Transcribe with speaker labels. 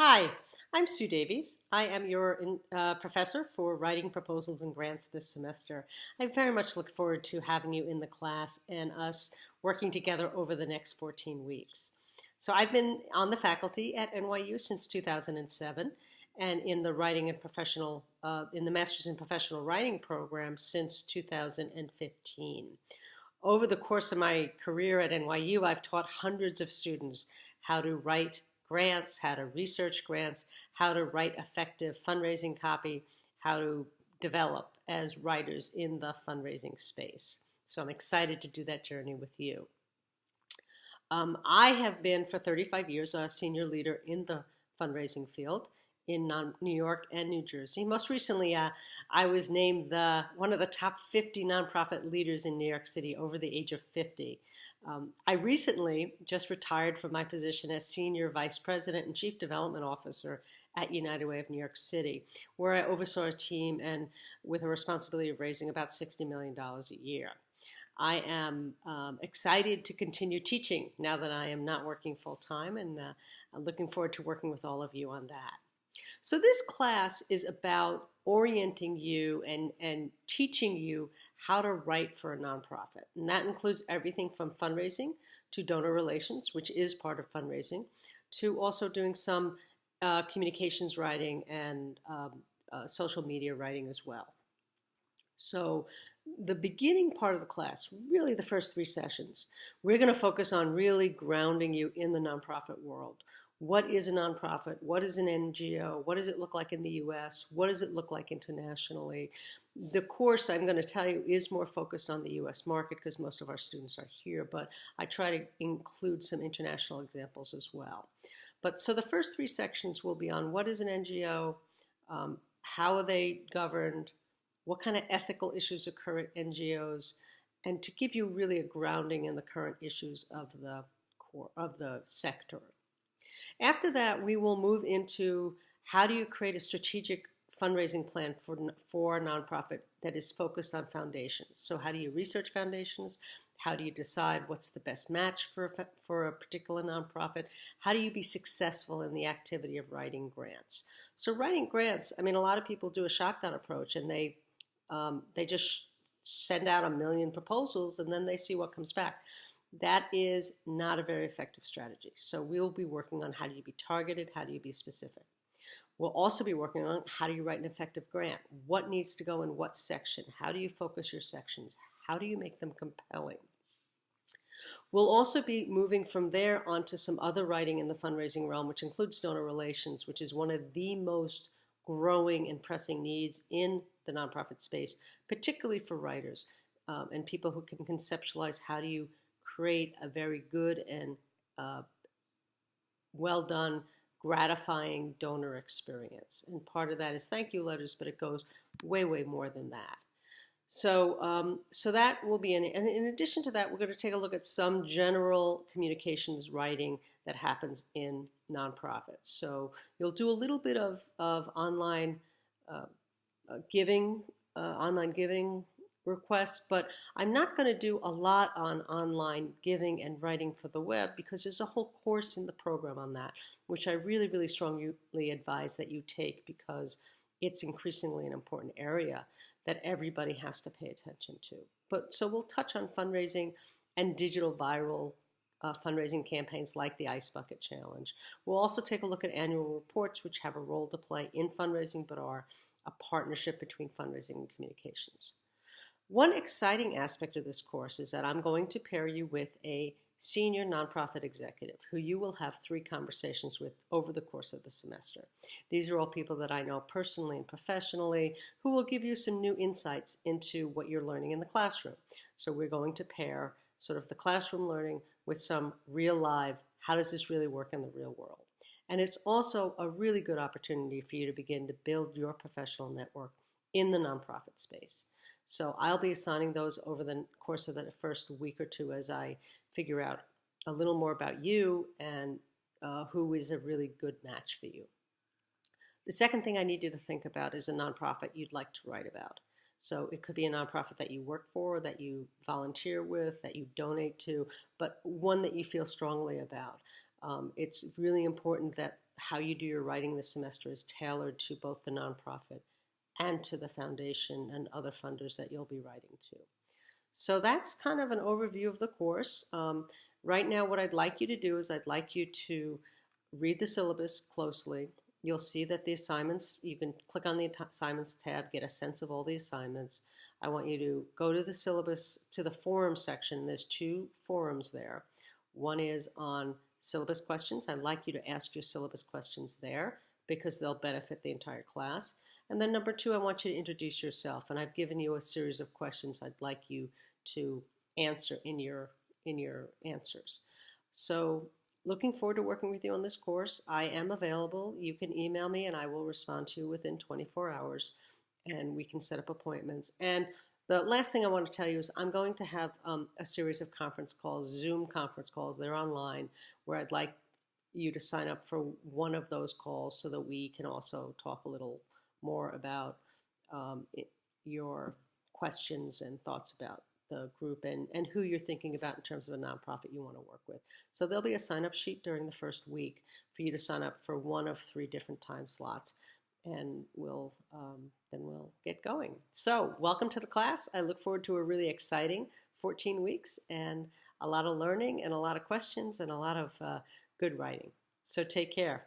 Speaker 1: Hi, I'm Sue Davies. I am your professor for writing proposals and grants this semester. I very much look forward to having you in the class and us working together over the next 14 weeks. So I've been on the faculty at NYU since 2007 and in the writing and in the Master's in Professional Writing program since 2015. Over the course of my career at NYU, I've taught hundreds of students how to write grants, how to research grants, how to write effective fundraising copy, how to develop as writers in the fundraising space. So I'm excited to do that journey with you. I have been for 35 years a senior leader in the fundraising field in New York and New Jersey. Most recently, I was named one of the top 50 nonprofit leaders in New York City over the age of 50. I recently just retired from my position as Senior Vice President and Chief Development Officer at United Way of New York City, where I oversaw a team and with a responsibility of raising about $60 million a year. I am excited to continue teaching now that I am not working full time, and I'm looking forward to working with all of you on that. So this class is about orienting you and teaching you how to write for a nonprofit. And that includes everything from fundraising to donor relations, which is part of fundraising, to also doing some communications writing and social media writing as well. So the beginning part of the class, really the first 3 sessions, we're going to focus on really grounding you in the nonprofit world. What is a nonprofit? What is an NGO? What does it look like in the US? What does it look like internationally? The course, I'm going to tell you, is more focused on the US market because most of our students are here, but I try to include some international examples as well. So the first 3 sections will be on what is an NGO, how are they governed, what kind of ethical issues occur at NGOs, and to give you really a grounding in the current issues of the sector. After that, we will move into how do you create a strategic fundraising plan for a nonprofit that is focused on foundations. So how do you research foundations? How do you decide what's the best match for a particular nonprofit? How do you be successful in the activity of writing grants? So writing grants, I mean, a lot of people do a shotgun approach and they just send out 1 million proposals and then they see what comes back. That is not a very effective strategy. So we'll be working on how do you be targeted, how do you be specific. We'll also be working on how do you write an effective grant, what needs to go in what section, how do you focus your sections, how do you make them compelling. We'll also be moving from there onto some other writing in the fundraising realm, which includes donor relations, which is one of the most growing and pressing needs in the nonprofit space, particularly for writers and people who can conceptualize how do you create a very good and well done, gratifying donor experience. And part of that is thank you letters, but it goes way, way more than that. So that will be and in addition to that, we're going to take a look at some general communications writing that happens in nonprofits. So you'll do a little bit of online giving requests, but I'm not going to do a lot on online giving and writing for the web because there's a whole course in the program on that, which I really, really strongly advise that you take because it's increasingly an important area that everybody has to pay attention to. So we'll touch on fundraising and digital viral fundraising campaigns like the Ice Bucket Challenge. We'll also take a look at annual reports, which have a role to play in fundraising, but are a partnership between fundraising and communications. One exciting aspect of this course is that I'm going to pair you with a senior nonprofit executive who you will have 3 conversations with over the course of the semester. These are all people that I know personally and professionally who will give you some new insights into what you're learning in the classroom. So we're going to pair sort of the classroom learning with some real live, how does this really work in the real world? And it's also a really good opportunity for you to begin to build your professional network in the nonprofit space. So I'll be assigning those over the course of the first week or 2 as I figure out a little more about you and who is a really good match for you. The second thing I need you to think about is a nonprofit you'd like to write about. So it could be a nonprofit that you work for, that you volunteer with, that you donate to, but one that you feel strongly about. It's really important that how you do your writing this semester is tailored to both the nonprofit and to the foundation and other funders that you'll be writing to. So that's kind of an overview of the course. Right now, what I'd like you to do is I'd like you to read the syllabus closely. You'll see that the assignments, you can click on the assignments tab, get a sense of all the assignments. I want you to go to the syllabus, to the forum section. There's 2 forums there. One is on syllabus questions. I'd like you to ask your syllabus questions there because they'll benefit the entire class. And then number 2, I want you to introduce yourself. And I've given you a series of questions I'd like you to answer in your answers. So looking forward to working with you on this course. I am available. You can email me and I will respond to you within 24 hours and we can set up appointments. And the last thing I want to tell you is I'm going to have a series of conference calls, Zoom conference calls. They're online, where I'd like you to sign up for one of those calls so that we can also talk a little more about your questions and thoughts about the group and who you're thinking about in terms of a nonprofit you want to work with. So there'll be a sign-up sheet during the first week for you to sign up for one of 3 different time slots, and then we'll get going. So welcome to the class. I look forward to a really exciting 14 weeks and a lot of learning and a lot of questions and a lot of good writing. So take care.